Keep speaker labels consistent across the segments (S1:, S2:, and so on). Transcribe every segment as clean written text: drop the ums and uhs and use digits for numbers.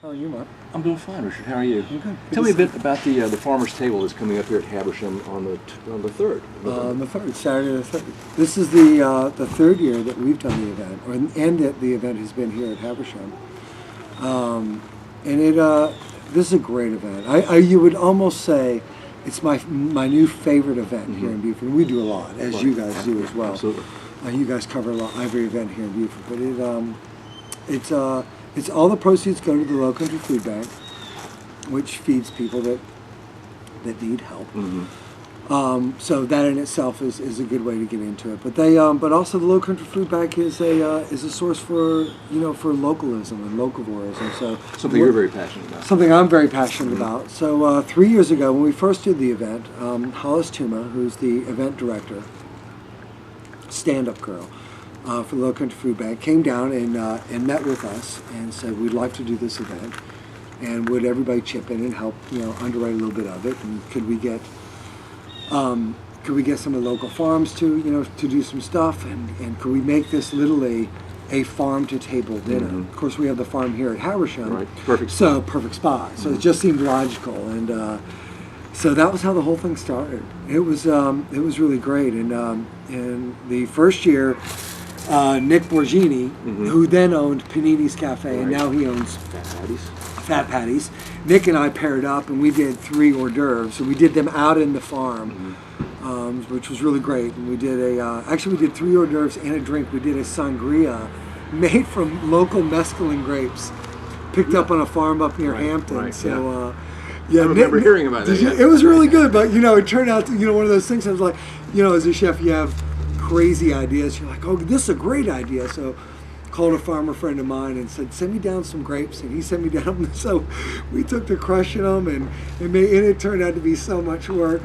S1: How are you, Mark?
S2: I'm doing fine, Richard. How are you?
S1: I'm good.
S2: Tell me a bit about the farmers' table that's coming up here at Habersham on the 3rd.
S1: On the 3rd, Saturday the 3rd. This is the third year that we've done the event, and that the event has been here at Habersham. This is a great event. You would almost say it's my new favorite event here in Beaufort. We do a lot, as you guys do as well.
S2: Absolutely.
S1: You guys cover a lot, every event here in Beaufort, but it's all the proceeds go to the Lowcountry Food Bank, which feeds people that need help. So that in itself is a good way to get into it. But also the Lowcountry Food Bank is a source for for localism and locavorism. So
S2: something you're very passionate about.
S1: Something I'm very passionate about. So 3 years ago, when we first did the event, Hollis Tuma, who's the event director, stand-up girl for the Lowcountry Food Bank, came down and met with us and said, we'd like to do this event, and would everybody chip in and help underwrite a little bit of it, and could we get some of the local farms to do some stuff, and could we make this literally a farm to table dinner? Of course, we have the farm here at Habersham,
S2: right? Perfect
S1: spot. So it just seemed logical, and so that was how the whole thing started. It was really great, and the first year, Nick Borgini, who then owned Panini's Cafe, and now he owns Fat Patties. Nick and I paired up, and we did 3 hors d'oeuvres. So we did them out in the farm, which was really great. And we did actually we did 3 hors d'oeuvres and a drink. We did a sangria made from local mescaline grapes, picked up on a farm up near Hampton.
S2: Right,
S1: so.
S2: I remember hearing about that.
S1: It was really good, but it turned out to one of those things. I was like, as a chef, you have crazy ideas. You're like, oh, this is a great idea. So called a farmer friend of mine and said, send me down some grapes, and he sent me down. So we took to crushing them, and it turned out to be so much work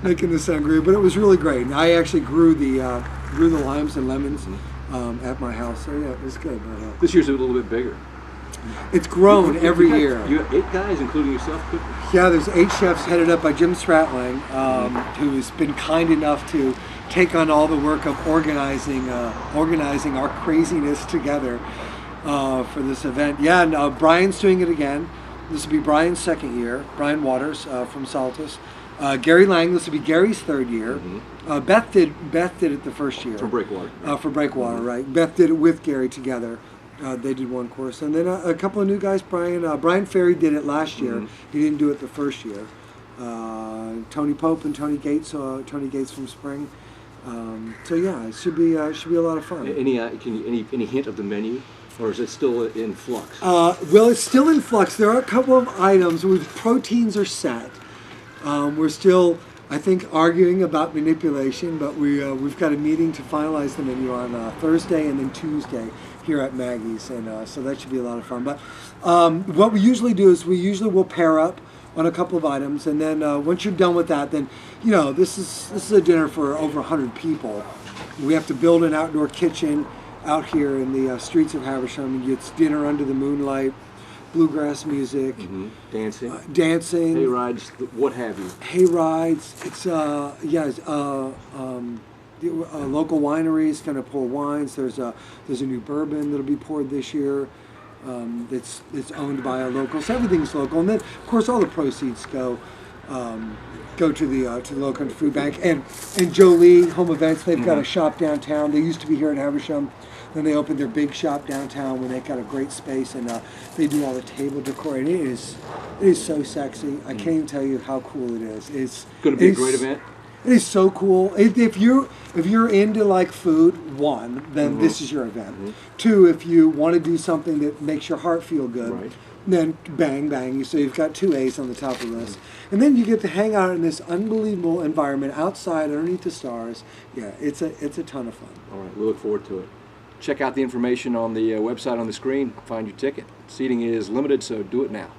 S1: making the sangria, but it was really great. And I actually grew the limes and lemons at my house. So yeah, it was good. But,
S2: this year's a little bit bigger.
S1: It's grown every year.
S2: You have 8 guys, including yourself, cooking?
S1: Yeah, there's 8 chefs headed up by Jim Stratling, who has been kind enough to take on all the work of organizing our craziness together for this event. Yeah, and Brian's doing it again. This will be Brian's 2nd year. Brian Waters from Saltus. Gary Lang, this will be Gary's 3rd year. Beth did it the first year.
S2: For Breakwater.
S1: For Breakwater, right. Beth did it with Gary together. They did 1 course, and then a couple of new guys. Brian Ferry did it last year. He didn't do it the first year. Tony Pope and Tony Gates from Spring. So yeah, it should be a lot of fun.
S2: Any hint of the menu, or is it still in flux?
S1: Well, it's still in flux. There are a couple of items. Proteins are set. We're still, I think, arguing about manipulation, but we've got a meeting to finalize the menu on Thursday and then Tuesday here at Maggie's, and so that should be a lot of fun. But what we usually do is we'll pair up on a couple of items, and then once you're done with that, then this is a dinner for over 100 people. We have to build an outdoor kitchen out here in the streets of Habersham. It's dinner under the moonlight, bluegrass music, dancing,
S2: hay rides, what have you.
S1: Hay rides. It's local wineries going to pour wines. There's a new bourbon that'll be poured this year. It's owned by a local. So everything's local, and then of course all the proceeds go to the Lowcountry Food Bank and Jolie Home Events. They've got a shop downtown. They used to be here in Habersham. Then they opened their big shop downtown when they got a great space, and they do all the table decor. And it is so sexy. I can't even tell you how cool it is. It's
S2: going to be a great event.
S1: It is so cool. If you're into like food, 1, then this is your event. 2, if you want to do something that makes your heart feel good, then bang. So you've got 2 A's on the top of the list. And then you get to hang out in this unbelievable environment outside underneath the stars. Yeah, it's a ton of fun.
S2: All right, we look forward to it. Check out the information on the website on the screen. Find your ticket. Seating is limited, so do it now.